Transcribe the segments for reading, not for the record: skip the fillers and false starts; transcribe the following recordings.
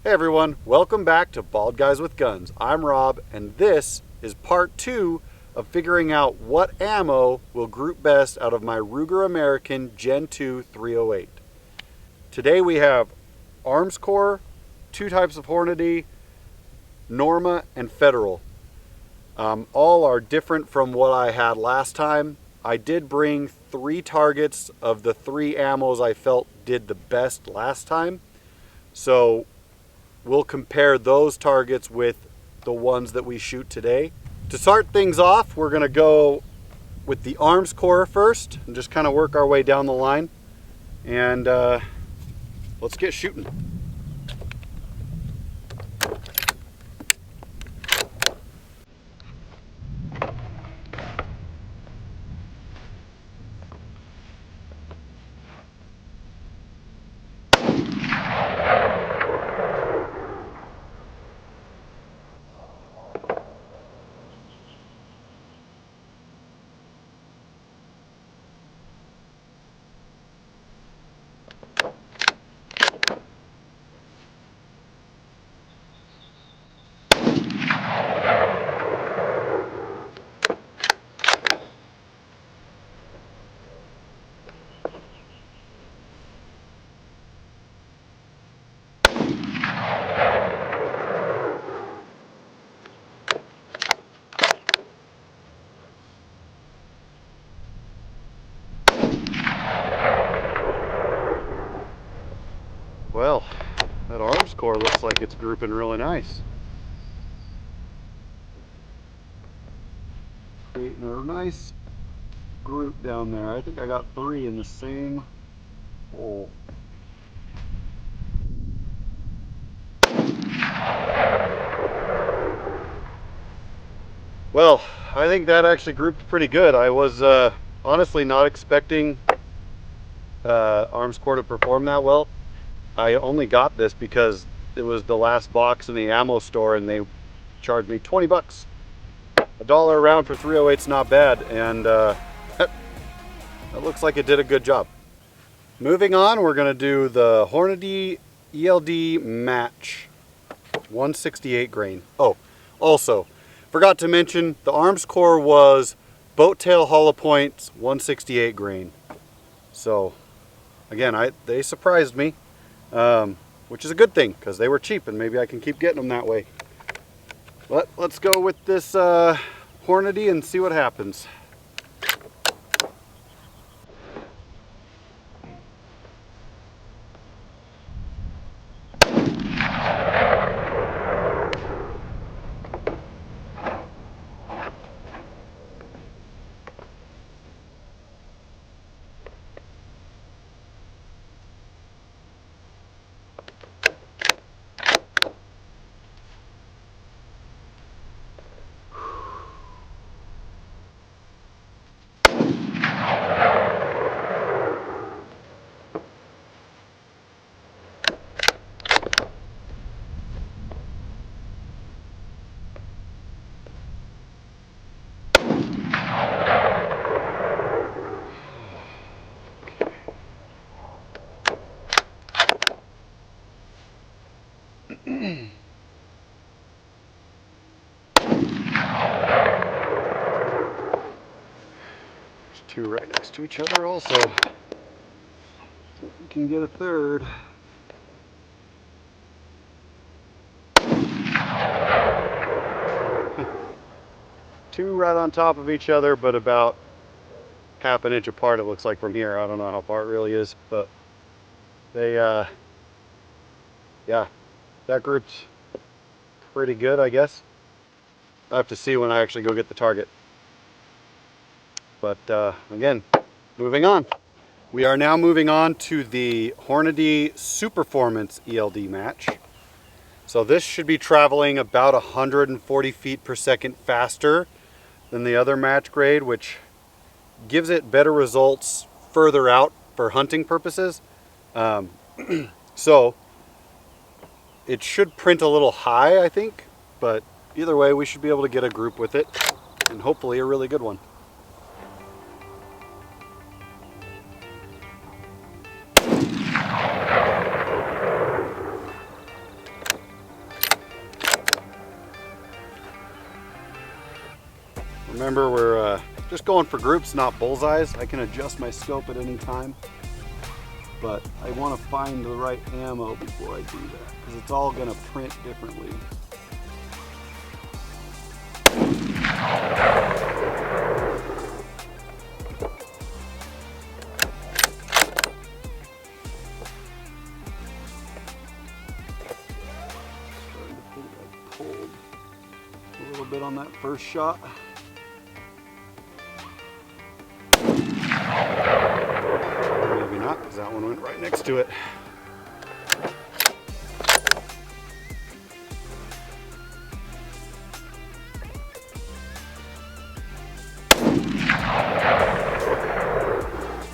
Hey everyone, welcome back to Bald Guys with Guns. I'm Rob, and this is part 2 of figuring out what ammo will group best out of my Ruger American Gen 2 308. Today we have Armscor, 2 types of Hornady, Norma, and Federal. All are different from what I had last time. I did bring 3 targets of the 3 ammos I felt did the best last time. So we'll compare those targets with the ones that we shoot today. To start things off, we're going to go with the Armscor first and just kind of work our way down the line. And let's get shooting. Well, that Armscor looks like it's grouping really nice. Creating a nice group down there. I think I got 3 in the same hole. Well, I think that actually grouped pretty good. I was honestly not expecting Armscor to perform that well. I only got this because it was the last box in the ammo store and they charged me 20 bucks. $1 a round for 308's not bad, and that looks like it did a good job. Moving on, we're going to do the Hornady ELD Match 168 grain. Oh, also, forgot to mention the Armscor was boat tail hollow points 168 grain. So again, they surprised me, which is a good thing because they were cheap and maybe I can keep getting them that way. But let's go with this Hornady and see what happens. There's 2 right next to each other also. We can get a third. Two right on top of each other, but about half an inch apart, it looks like from here. I don't know how far it really is, but they, yeah, that group's pretty good, I guess. I have to see when I actually go get the target. But again, moving on. We are now moving on to the Hornady Superformance ELD Match. So this should be traveling about 140 feet per second faster than the other match grade, which gives it better results further out for hunting purposes. So it should print a little high, I think, but either way, we should be able to get a group with it, and hopefully a really good one. Remember, we're just going for groups, not bullseyes. I can adjust my scope at any time, but I want to find the right ammo before I do that, because it's all going to print differently. Starting to think I pulled a little bit on that first shot. Maybe not, because that one went right next to it.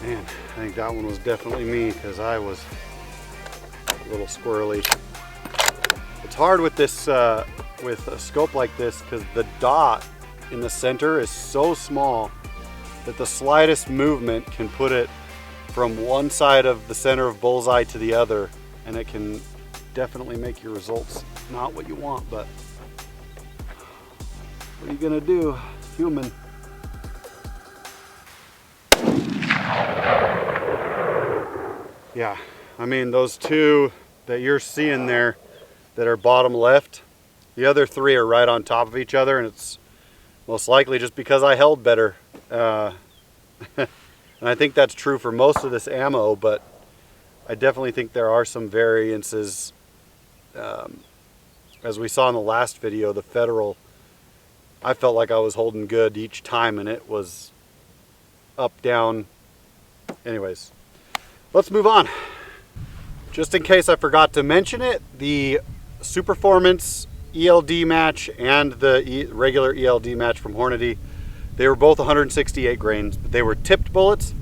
Man, I think that one was definitely me, because I was a little squirrely. It's hard with this, with a scope like this, because the dot in the center is so small that the slightest movement can put it from one side of the center of bullseye to the other, and it can definitely make your results not what you want, but what are you gonna do? Human. Yeah, I mean, those two that you're seeing there that are bottom left, the other three are right on top of each other, and it's most likely just because I held better. And I think that's true for most of this ammo, but I definitely think there are some variances. As we saw in the last video, the Federal, I felt like I was holding good each time, and it was up, down. Anyways, let's move on. Just in case I forgot to mention it, the Superformance ELD Match and the regular ELD Match from Hornady, they were both 168 grains, but they were tipped bullets.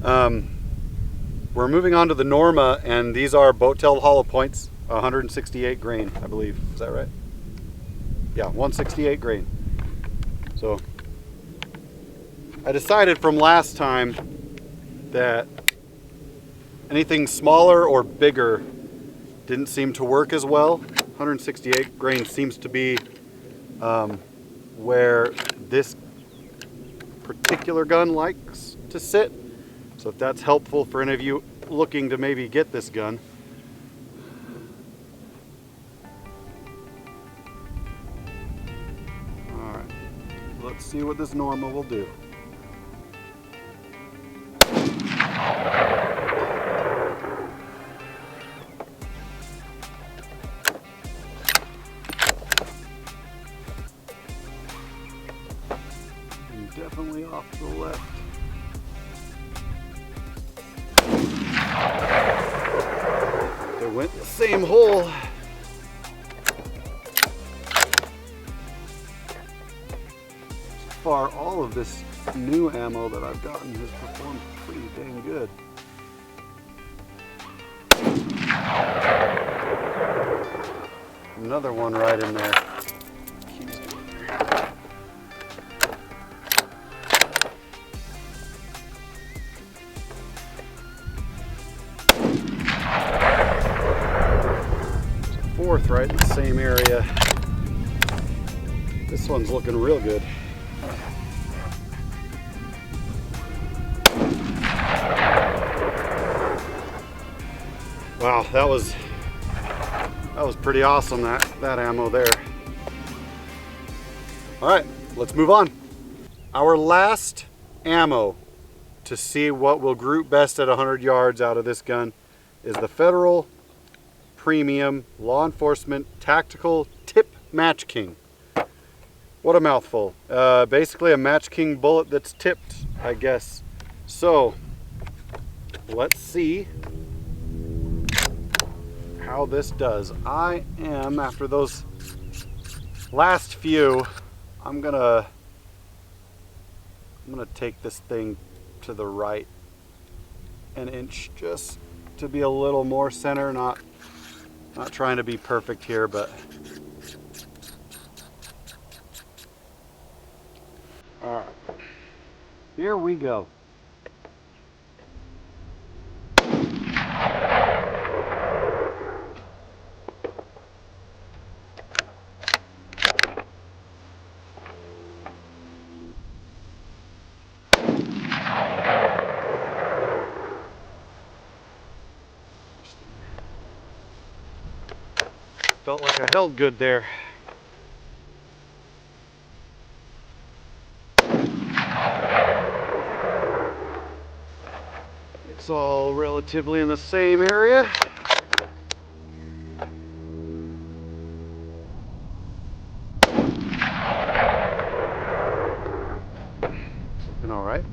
We're moving on to the Norma, and these are boat tail hollow points, 168 grain, I believe. Is that right? Yeah, 168 grain. So I decided from last time that anything smaller or bigger didn't seem to work as well. 168 grain seems to be where this particular gun likes to sit. So if that's helpful for any of you looking to maybe get this gun. All right, let's see what this Norma will do. Definitely off to the left. They went in the same hole. So far, all of this new ammo that I've gotten has performed pretty dang good. Another one right in there. Fourth right in the same area. This one's looking real good. Wow, that was pretty awesome, that ammo there. All right, let's move on. Our last ammo to see what will group best at 100 yards out of this gun is the Federal Premium Law Enforcement Tactical Tip MatchKing. What a mouthful. Basically a MatchKing bullet that's tipped, I guess. So let's see how this does. I am, after those last few, I'm gonna take this thing to the right an inch just to be a little more center, not trying to be perfect here, but all right, here we go. Felt like I held good there. It's all relatively in the same area. Looking all right.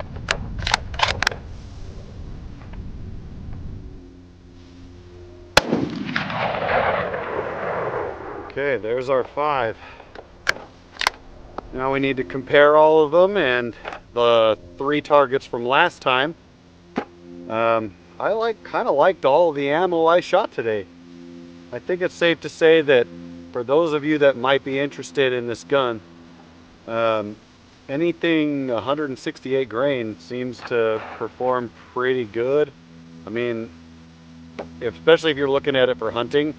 Okay, there's our 5. Now we need to compare all of them and the 3 targets from last time. I kind of liked all of the ammo I shot today. I think it's safe to say that for those of you that might be interested in this gun, anything 168 grain seems to perform pretty good. I mean, especially if you're looking at it for hunting,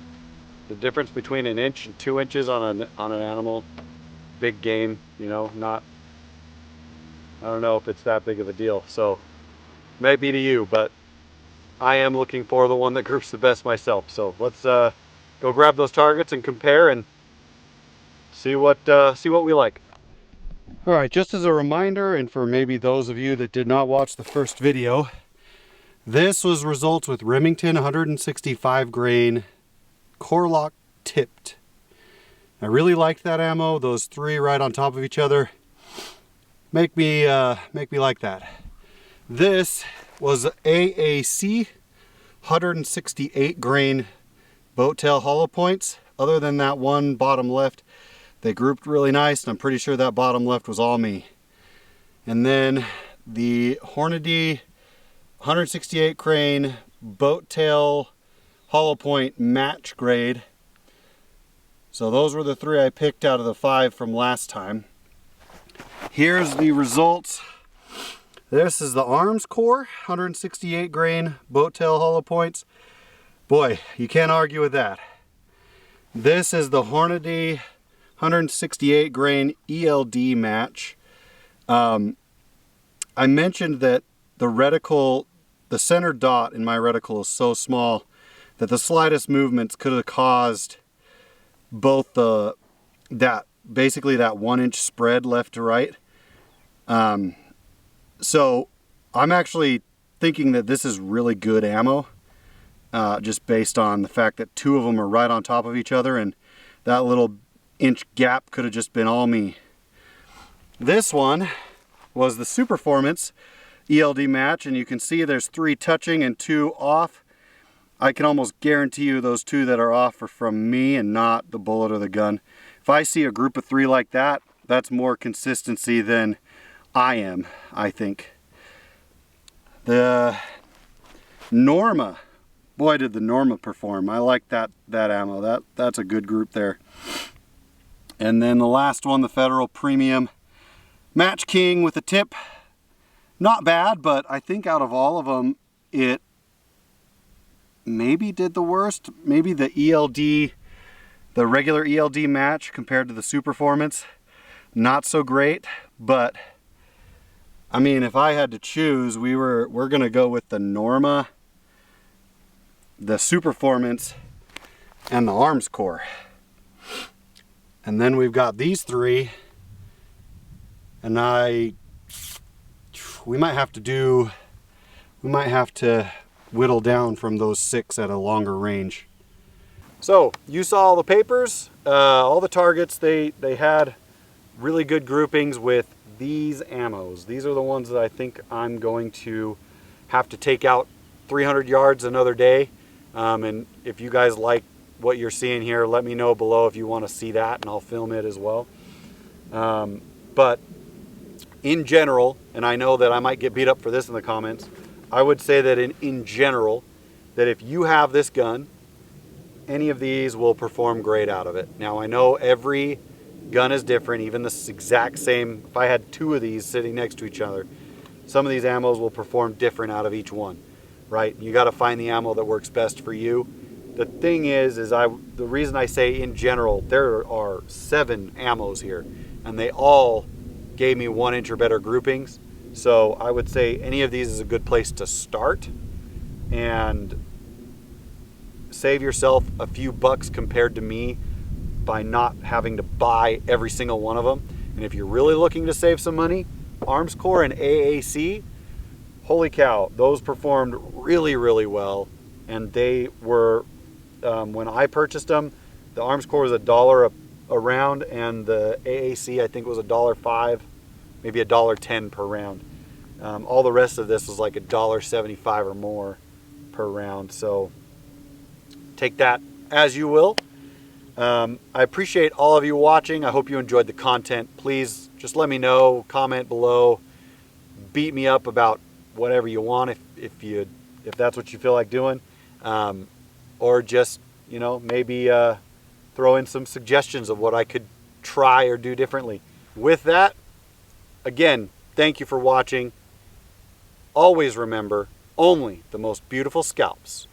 the difference between 1 inch and 2 inches on an animal, big game, you know, I don't know if it's that big of a deal. So maybe to you, but I am looking for the one that groups the best myself. So let's go grab those targets and compare and see what we like. All right, just as a reminder, and for maybe those of you that did not watch the first video, this was results with Remington 165 grain Corelock tipped. I really liked that ammo. Those 3 right on top of each other make me like that. This was AAC 168 grain boat tail hollow points. Other than that one bottom left, they grouped really nice, and I'm pretty sure that bottom left was all me. And then the Hornady 168 grain boat tail hollow point match grade. So those were the 3 I picked out of the 5 from last time. Here's the results. This is the Armscor 168 grain boat tail hollow points. Boy, you can't argue with that. This is the Hornady 168 grain ELD Match. I mentioned that the reticle, the center dot in my reticle is so small that the slightest movements could have caused both basically that 1 inch spread left to right. So I'm actually thinking that this is really good ammo, just based on the fact that 2 of them are right on top of each other, and that little inch gap could have just been all me. This one was the Superformance ELD Match, and you can see there's 3 touching and 2 off. I can almost guarantee you those 2 that are off are from me and not the bullet or the gun. If I see a group of 3 like that, that's more consistency than I am, I think. The Norma, boy did the Norma perform. I like that ammo. That's a good group there. And then the last one, the Federal Premium MatchKing with a tip. Not bad, but I think out of all of them, it maybe did the worst. Maybe the ELD, the regular ELD match compared to the Superformance, not so great. But I mean, if I had to choose, we're gonna go with the Norma, the Superformance, and the Armscor. And then we've got these 3, and we might have to whittle down from those 6 at a longer range. So you saw all the papers, all the targets. They had really good groupings with these ammos. These are the ones that I think I'm going to have to take out 300 yards another day. And if you guys like what you're seeing here, let me know below if you want to see that, and I'll film it as well. But in general, and I know that I might get beat up for this in the comments, I would say that in general, that if you have this gun, any of these will perform great out of it. Now I know every gun is different, even this exact same, if I had 2 of these sitting next to each other, some of these ammos will perform different out of each one, right? You got to find the ammo that works best for you. The thing is the reason I say in general, there are 7 ammos here, and they all gave me 1 inch or better groupings. So I would say any of these is a good place to start and save yourself a few bucks compared to me by not having to buy every single one of them. And if you're really looking to save some money, Armscor and AAC, holy cow, those performed really, really well. And they were, when I purchased them, the Armscor was $1 a round, and the AAC I think was $1.05, maybe $1.10 per round. All the rest of this was like $1.75 or more per round. So take that as you will. I appreciate all of you watching. I hope you enjoyed the content. Please just let me know, comment below, beat me up about whatever you want if that's what you feel like doing, or just, you know, maybe throw in some suggestions of what I could try or do differently. With that, again, thank you for watching. Always remember, only the most beautiful scalps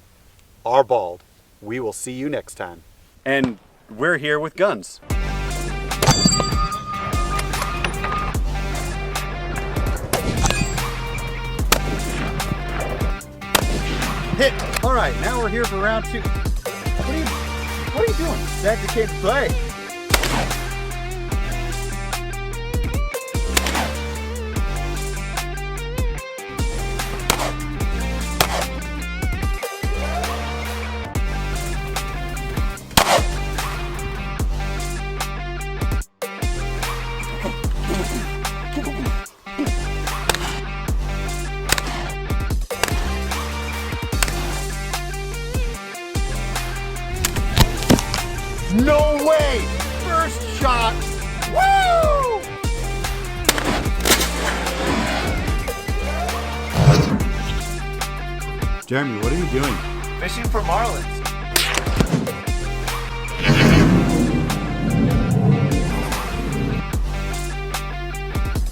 are bald. We will see you next time. And we're here with guns. Hit. All right, now we're here for round 2. What are you doing? That decayed play. No way! First shot! Woo! Jeremy, what are you doing? Fishing for marlins.